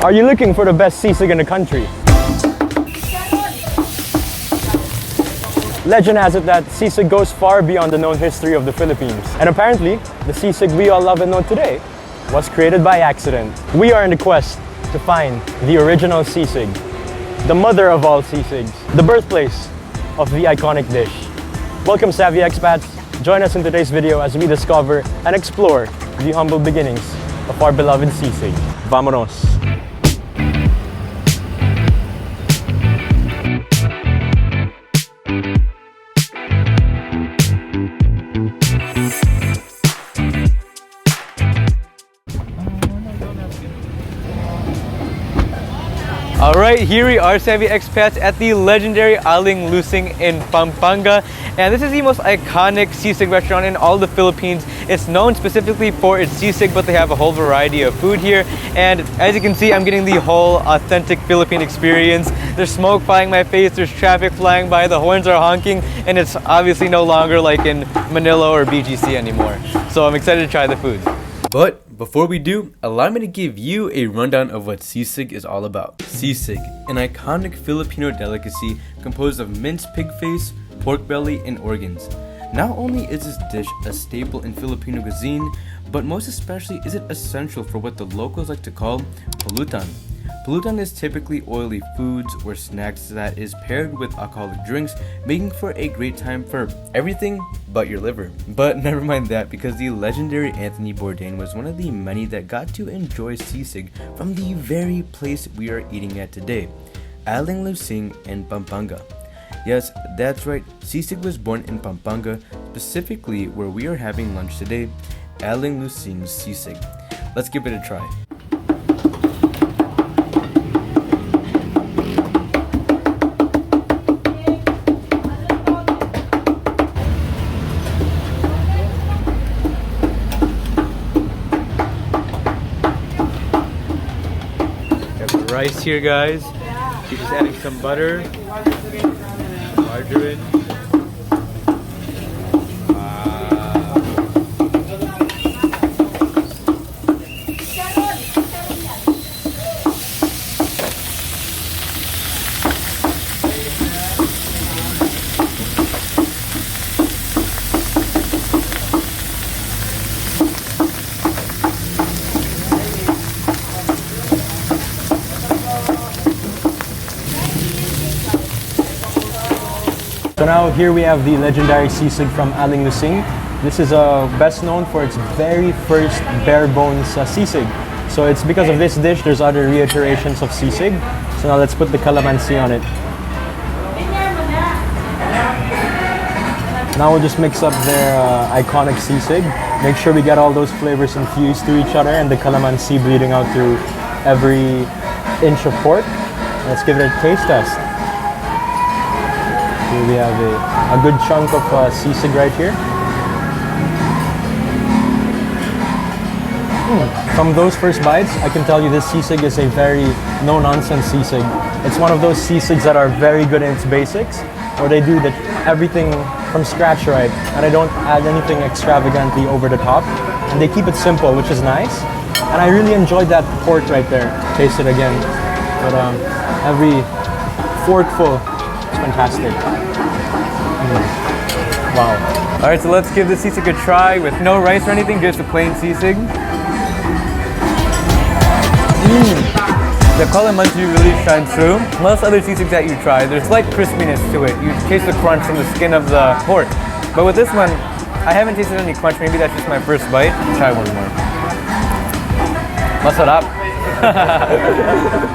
Are you looking for the best sisig in the country? Legend has it that sisig goes far beyond the known history of the Philippines. And apparently, the sisig we all love and know today was created by accident. We are in the quest to find the original sisig, the mother of all sisigs, the birthplace of the iconic dish. Welcome, savvy expats. Join us in today's video as we discover and explore the humble beginnings of our beloved sisig. Vamonos! Alright, here we are, savvy expats, at the legendary Aling Lusing in Pampanga. And this is the most iconic sisig restaurant in all the Philippines. It's known specifically for its sisig, but they have a whole variety of food here. And as you can see, I'm getting the whole authentic Philippine experience. There's smoke flying in my face, there's traffic flying by, the horns are honking, and it's obviously no longer like in Manila or BGC anymore. So I'm excited to try the food. But before we do, allow me to give you a rundown of what sisig is all about. Sisig, an iconic Filipino delicacy composed of minced pig face, pork belly, and organs. Not only is this dish a staple in Filipino cuisine, but most especially is it essential for what the locals like to call pulutan. Pulutan is typically oily foods or snacks that is paired with alcoholic drinks, making for a great time for everything but your liver. But never mind that, because the legendary Anthony Bourdain was one of the many that got to enjoy sisig from the very place we are eating at today, Aling Lusing in Pampanga. Yes, that's right, sisig was born in Pampanga, specifically where we are having lunch today, Aling Lusing's sisig. Let's give it a try. Rice here, guys. She's just adding some butter, margarine. So now here we have the legendary sisig from Aling Lusing. This is best known for its very first bare bones sisig. So it's because of this dish there's other reiterations of sisig. So now let's put the calamansi on it. Now we'll just mix up their iconic sisig. Make sure we get all those flavors infused to each other and the calamansi bleeding out through every inch of pork. Let's give it a taste test. Here we have a good chunk of sisig right here. From those first bites, I can tell you this sisig is a very no-nonsense sisig. It's one of those sisigs that are very good in its basics, where they do everything from scratch right, and they don't add anything extravagantly over the top. And they keep it simple, which is nice. And I really enjoyed that pork right there. Taste it again. But every forkful, it's fantastic. Wow. Alright, so let's give the sisig a try with no rice or anything, just a plain sisig. The calamansi really shines through. Most other sisigs that you try, there's slight crispiness to it. You taste the crunch from the skin of the pork. But with this one, I haven't tasted any crunch. Maybe that's just my first bite. Try one more. Masarap.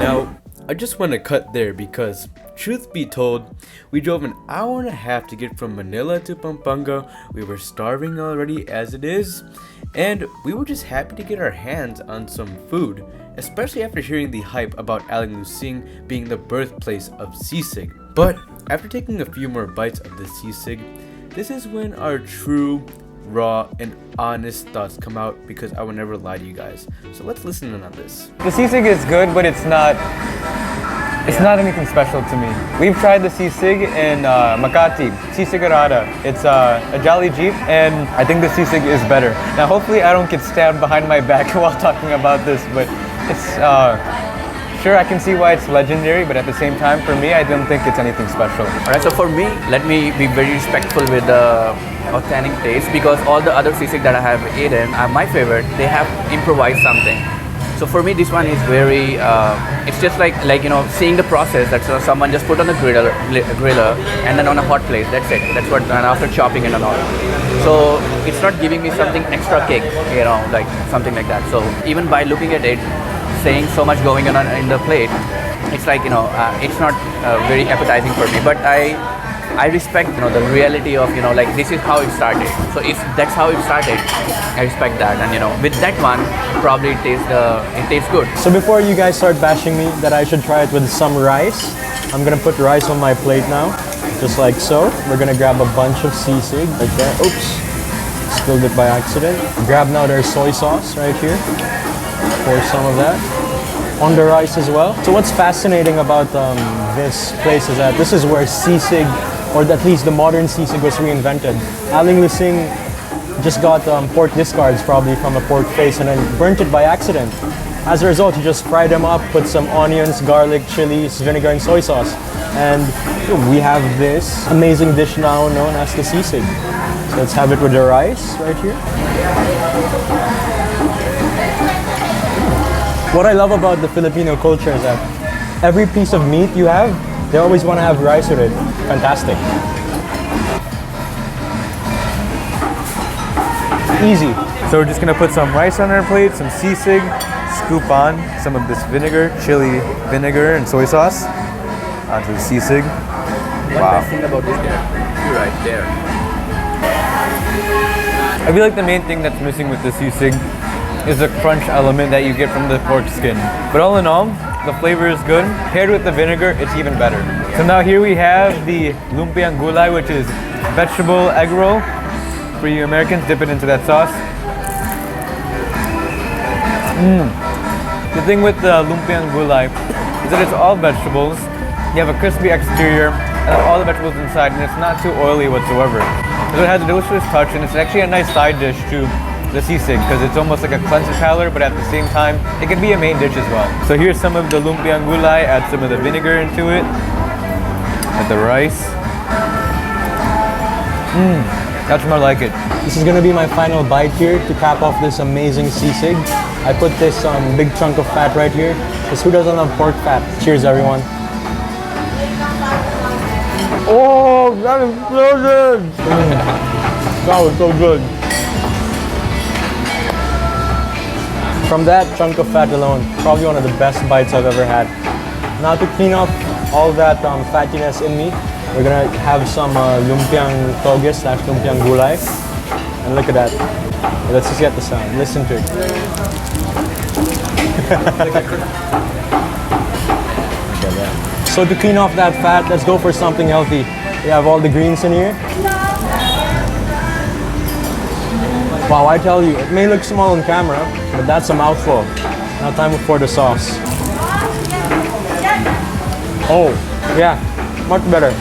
Now, I just want to cut there because, truth be told, we drove an hour and a half to get from Manila to Pampanga. We were starving already as it is, and we were just happy to get our hands on some food, especially after hearing the hype about Aling Lusing being the birthplace of sisig. But after taking a few more bites of the sisig, this is when our true, raw, and honest thoughts come out, because I will never lie to you guys. So let's listen in on this. The sisig is good, but it's not anything special to me. We've tried the sisig in Makati, sisig arada. It's a jolly jeep, and I think the sisig is better. Now hopefully I don't get stabbed behind my back while talking about this, but sure, I can see why it's legendary, but at the same time, for me, I don't think it's anything special. Alright, so for me, let me be very respectful with the authentic taste, because all the other sisig that I have eaten are my favorite. They have improvised something. So for me, this one is very. It's just like seeing the process that someone just put on the griller and then on a hot plate. That's it. That's what. And after chopping it and all. So it's not giving me something extra kick, like something like that. So even by looking at it, saying so much going on in the plate, it's like it's not very appetizing for me. But I respect the reality of like this is how it started. So if that's how it started, I respect that. And with that one, probably it tastes good. So before you guys start bashing me that I should try it with some rice, I'm gonna put rice on my plate now, just like so. We're gonna grab a bunch of sisig like that. Oops, spilled it by accident. Grab now their soy sauce right here. Pour some of that on the rice as well. So what's fascinating about this place is that this is where sisig, or at least the modern sisig, was reinvented. Aling Lusing just got pork discards probably from a pork face and then burnt it by accident. As a result, he just fried them up, put some onions, garlic, chilies, vinegar, and soy sauce. And we have this amazing dish now known as the sisig. So let's have it with the rice right here. What I love about the Filipino culture is that every piece of meat you have, they always want to have rice with it. Fantastic. Easy. So we're just gonna put some rice on our plate, some sisig, scoop on some of this vinegar, chili vinegar and soy sauce onto the sisig. Wow. Best thing about this there, you're right there. I feel like the main thing that's missing with the sisig is the crunch element that you get from the pork skin. But all in all, the flavor is good. Paired with the vinegar, it's even better. So now here we have the lumpiang gulay, which is vegetable egg roll. For you Americans, dip it into that sauce. The thing with the lumpiang gulay is that it's all vegetables. You have a crispy exterior and all the vegetables inside, and it's not too oily whatsoever. So it has a delicious touch, and it's actually a nice side dish to the sisig, because it's almost like a cleanser palate, but at the same time, it can be a main dish as well. So here's some of the lumpiang gulay, add some of the vinegar into it, with the rice. That's more like it. This is gonna be my final bite here to cap off this amazing sisig. I put this big chunk of fat right here, because who doesn't love pork fat? Cheers, everyone. Oh, that is so good! That was so good. From that chunk of fat alone, probably one of the best bites I've ever had. Now to clean off all that fattiness in me, we're gonna have some lumpiang toge / lumpiang gulay. And look at that. Let's just get the sound. Listen to it. Look at that. So to clean off that fat, let's go for something healthy. We have all the greens in here. Wow, I tell you, it may look small on camera, but that's a mouthful. Now time for the sauce. Oh, yeah, much better.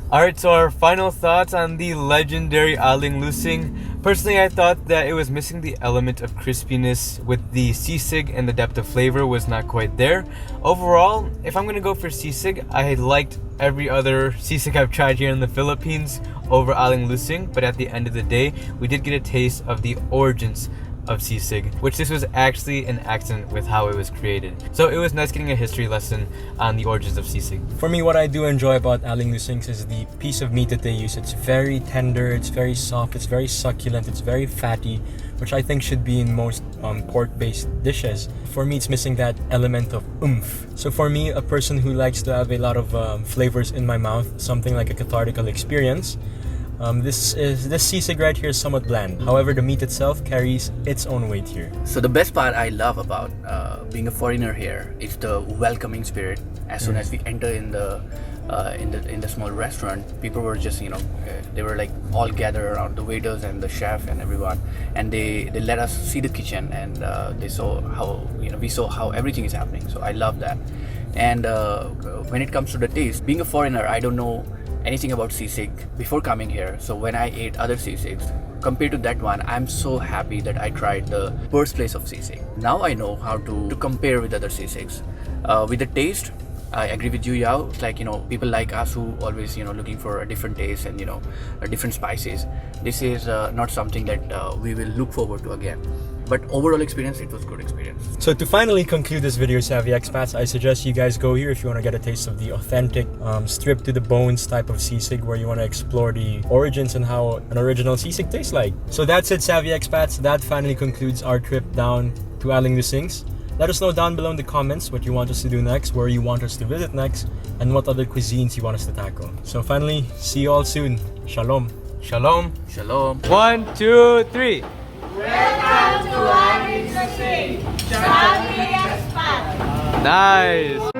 Alright, so our final thoughts on the legendary Aling Lusing. Personally, I thought that it was missing the element of crispiness with the sisig, and the depth of flavor was not quite there. Overall, if I'm gonna go for sisig, I liked every other sisig I've tried here in the Philippines over Aling Lusing, but at the end of the day, we did get a taste of the origins of sisig, which this was actually an accident with how it was created. So it was nice getting a history lesson on the origins of sisig. For me, what I do enjoy about Aling Lusing is the piece of meat that they use. It's very tender, it's very soft, it's very succulent, it's very fatty, which I think should be in most pork-based dishes. For me, it's missing that element of oomph. So for me, a person who likes to have a lot of flavors in my mouth, something like a cathartical experience, this sisig right here is somewhat bland. However, the meat itself carries its own weight here. So the best part I love about being a foreigner here is the welcoming spirit. As soon as we enter in the small restaurant, people were just they were like all gathered around the waiters and the chef and everyone, and they let us see the kitchen, and they saw how we saw how everything is happening. So I love that. And when it comes to the taste, being a foreigner, I don't know anything about sisig before coming here. So when I ate other sisigs, compared to that one, I'm so happy that I tried the birthplace of sisig. Now I know how to compare with other sisigs. With the taste, I agree with you, Yao. It's like, people like us who always, looking for a different taste and, different spices. This is not something that we will look forward to again. But overall experience, it was good experience. So to finally conclude this video, Savvy Expats, I suggest you guys go here if you want to get a taste of the authentic, stripped to the bones type of sisig, where you want to explore the origins and how an original sisig tastes like. So that's it, Savvy Expats. That finally concludes our trip down to Aling Lusing's. Let us know down below in the comments what you want us to do next, where you want us to visit next, and what other cuisines you want us to tackle. So finally, see you all soon. Shalom. Shalom. Shalom. 1, 2, 3. Welcome to Aling Lusing. Savvy Expat. Nice.